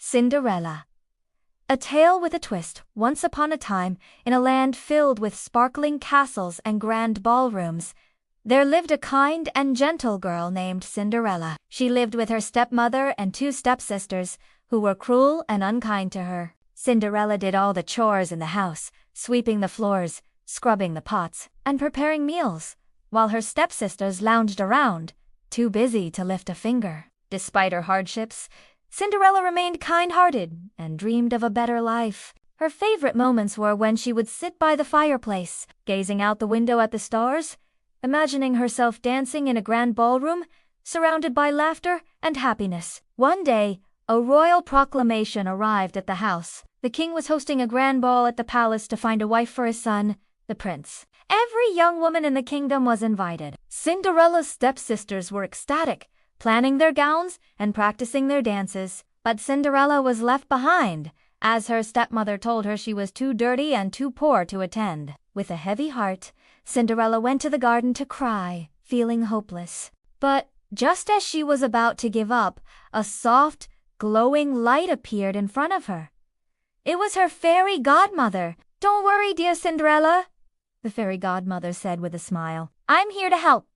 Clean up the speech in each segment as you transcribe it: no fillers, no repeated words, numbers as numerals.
Cinderella. A tale with a twist. Once upon a time, in a land filled with sparkling castles and grand ballrooms, there lived a kind and gentle girl named Cinderella. She lived with her stepmother and two stepsisters, who were cruel and unkind to her. Cinderella did all the chores in the house, sweeping the floors, scrubbing the pots, and preparing meals, while her stepsisters lounged around, too busy to lift a finger. Despite her hardships, Cinderella remained kind-hearted and dreamed of a better life. Her favorite moments were when she would sit by the fireplace, gazing out the window at the stars, imagining herself dancing in a grand ballroom, surrounded by laughter and happiness. One day, a royal proclamation arrived at the house. The king was hosting a grand ball at the palace to find a wife for his son, the prince. Every young woman in the kingdom was invited. Cinderella's stepsisters were ecstatic, planning their gowns and practicing their dances. But Cinderella was left behind, as her stepmother told her she was too dirty and too poor to attend. With a heavy heart, Cinderella went to the garden to cry, feeling hopeless. But just as she was about to give up, a soft, glowing light appeared in front of her. It was her fairy godmother. "Don't worry, dear Cinderella," the fairy godmother said with a smile. "I'm here to help.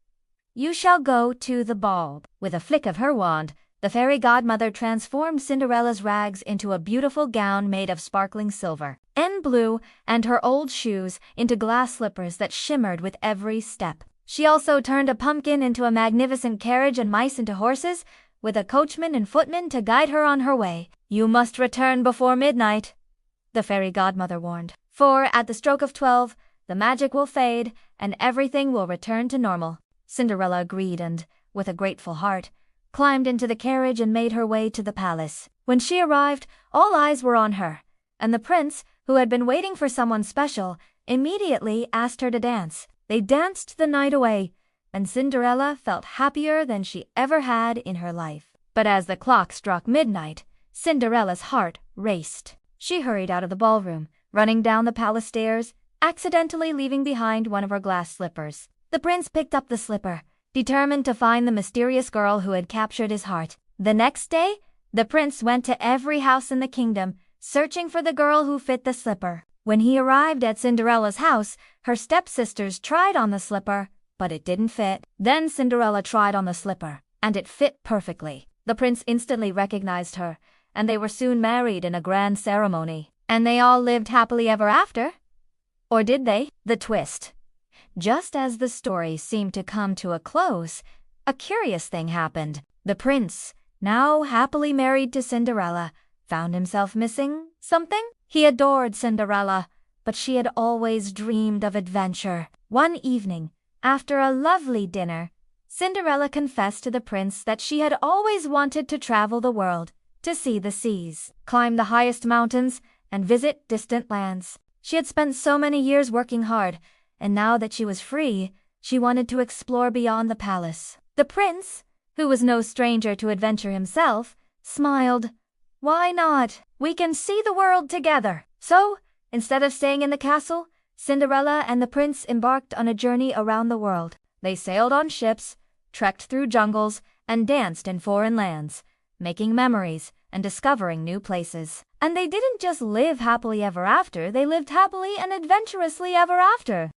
You shall go to the ball." With a flick of her wand, the fairy godmother transformed Cinderella's rags into a beautiful gown made of sparkling silver and blue, and her old shoes into glass slippers that shimmered with every step. She also turned a pumpkin into a magnificent carriage and mice into horses, with a coachman and footman to guide her on her way. "You must return before midnight," the fairy godmother warned, "for at the stroke of 12, the magic will fade and everything will return to normal." Cinderella agreed and, with a grateful heart, climbed into the carriage and made her way to the palace. When she arrived, all eyes were on her, and the prince, who had been waiting for someone special, immediately asked her to dance. They danced the night away, and Cinderella felt happier than she ever had in her life. But as the clock struck midnight, Cinderella's heart raced. She hurried out of the ballroom, running down the palace stairs, accidentally leaving behind one of her glass slippers. The prince picked up the slipper, determined to find the mysterious girl who had captured his heart. The next day, the prince went to every house in the kingdom, searching for the girl who fit the slipper. When he arrived at Cinderella's house, her stepsisters tried on the slipper, but it didn't fit. Then Cinderella tried on the slipper, and it fit perfectly. The prince instantly recognized her, and they were soon married in a grand ceremony. And they all lived happily ever after? Or did they? The twist. Just as the story seemed to come to a close, a curious thing happened. The prince, now happily married to Cinderella, found himself missing something. He adored Cinderella, but she had always dreamed of adventure. One evening, after a lovely dinner, Cinderella confessed to the prince that she had always wanted to travel the world, to see the seas, climb the highest mountains, and visit distant lands. She had spent so many years working hard, and now that she was free, she wanted to explore beyond the palace. The prince, who was no stranger to adventure himself, smiled. "Why not? We can see the world together." So, instead of staying in the castle, Cinderella and the prince embarked on a journey around the world. They sailed on ships, trekked through jungles, and danced in foreign lands, making memories and discovering new places. And they didn't just live happily ever after, they lived happily and adventurously ever after.